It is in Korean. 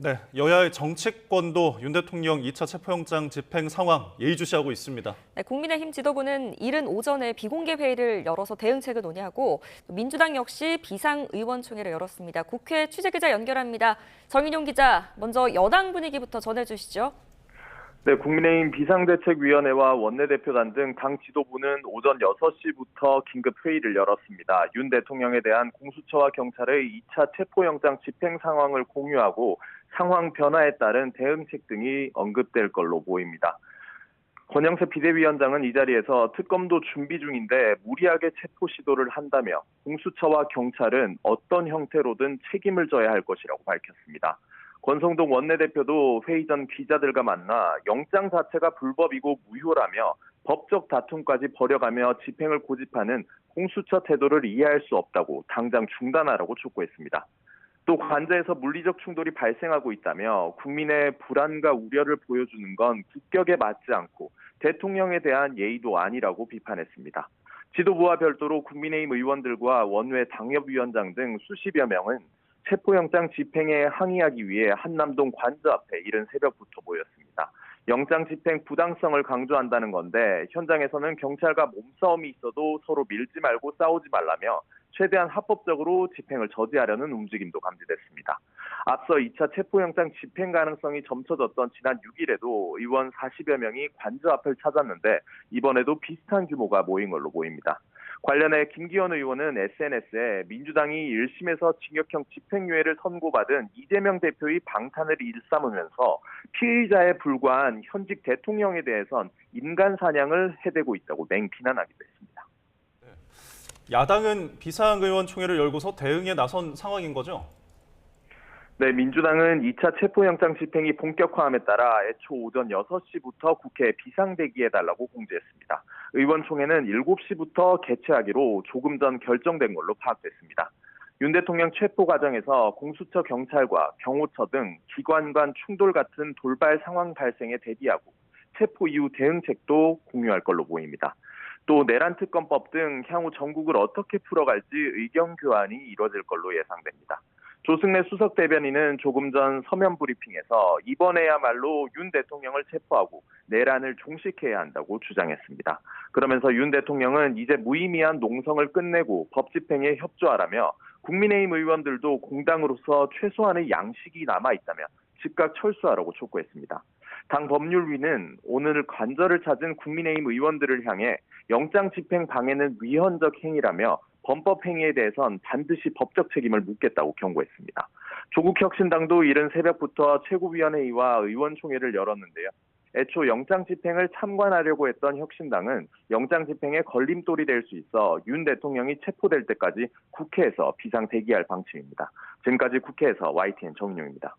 네, 여야의 정치권도 윤 대통령 2차 체포영장 집행 상황 예의주시하고 있습니다. 네, 국민의힘 지도부는 이른 오전에 비공개 회의를 열어서 대응책을 논의하고 민주당 역시 비상의원총회를 열었습니다. 국회 취재기자 연결합니다. 정인용 기자, 먼저 여당 분위기부터 전해주시죠. 네, 국민의힘 비상대책위원회와 원내대표단 등 당 지도부는 오전 6시부터 긴급 회의를 열었습니다. 윤 대통령에 대한 공수처와 경찰의 2차 체포영장 집행 상황을 공유하고 상황 변화에 따른 대응책 등이 언급될 걸로 보입니다. 권영세 비대위원장은 이 자리에서 특검도 준비 중인데 무리하게 체포 시도를 한다며 공수처와 경찰은 어떤 형태로든 책임을 져야 할 것이라고 밝혔습니다. 권성동 원내대표도 회의 전 기자들과 만나 영장 자체가 불법이고 무효라며 법적 다툼까지 벌여가며 집행을 고집하는 공수처 태도를 이해할 수 없다고 당장 중단하라고 촉구했습니다. 또 관저에서 물리적 충돌이 발생하고 있다며 국민의 불안과 우려를 보여주는 건 국격에 맞지 않고 대통령에 대한 예의도 아니라고 비판했습니다. 지도부와 별도로 국민의힘 의원들과 원외 당협위원장 등 수십여 명은 체포영장 집행에 항의하기 위해 한남동 관저 앞에 이른 새벽부터 모였습니다. 영장 집행 부당성을 강조한다는 건데 현장에서는 경찰과 몸싸움이 있어도 서로 밀지 말고 싸우지 말라며 최대한 합법적으로 집행을 저지하려는 움직임도 감지됐습니다. 앞서 2차 체포영장 집행 가능성이 점쳐졌던 지난 6일에도 의원 40여 명이 관저 앞을 찾았는데 이번에도 비슷한 규모가 모인 걸로 보입니다. 관련해 김기현 의원은 SNS에 민주당이 1심에서 징역형 집행유예를 선고받은 이재명 대표의 방탄을 일삼으면서 피의자에 불과한 현직 대통령에 대해선 인간 사냥을 해대고 있다고 맹비난하기도 했습니다. 야당은 비상의원총회를 열고서 대응에 나선 상황인 거죠? 네, 민주당은 2차 체포영장 집행이 본격화함에 따라 애초 오전 6시부터 국회에 비상대기해달라고 공지했습니다. 의원총회는 7시부터 개최하기로 조금 전 결정된 걸로 파악됐습니다. 윤 대통령 체포 과정에서 공수처 경찰과 경호처 등 기관 간 충돌 같은 돌발 상황 발생에 대비하고 체포 이후 대응책도 공유할 걸로 보입니다. 또 내란특검법 등 향후 전국을 어떻게 풀어갈지 의견 교환이 이뤄질 걸로 예상됩니다. 조승래 수석 대변인은 조금 전 서면 브리핑에서 이번에야말로 윤 대통령을 체포하고 내란을 종식해야 한다고 주장했습니다. 그러면서 윤 대통령은 이제 무의미한 농성을 끝내고 법 집행에 협조하라며 국민의힘 의원들도 공당으로서 최소한의 양식이 남아있다며 즉각 철수하라고 촉구했습니다. 당 법률위는 오늘 관저를 찾은 국민의힘 의원들을 향해 영장 집행 방해는 위헌적 행위라며 범법 행위에 대해선 반드시 법적 책임을 묻겠다고 경고했습니다. 조국혁신당도 이른 새벽부터 최고위원회의와 의원총회를 열었는데요. 애초 영장 집행을 참관하려고 했던 혁신당은 영장 집행에 걸림돌이 될 수 있어 윤 대통령이 체포될 때까지 국회에서 비상 대기할 방침입니다. 지금까지 국회에서 YTN 정인용입니다.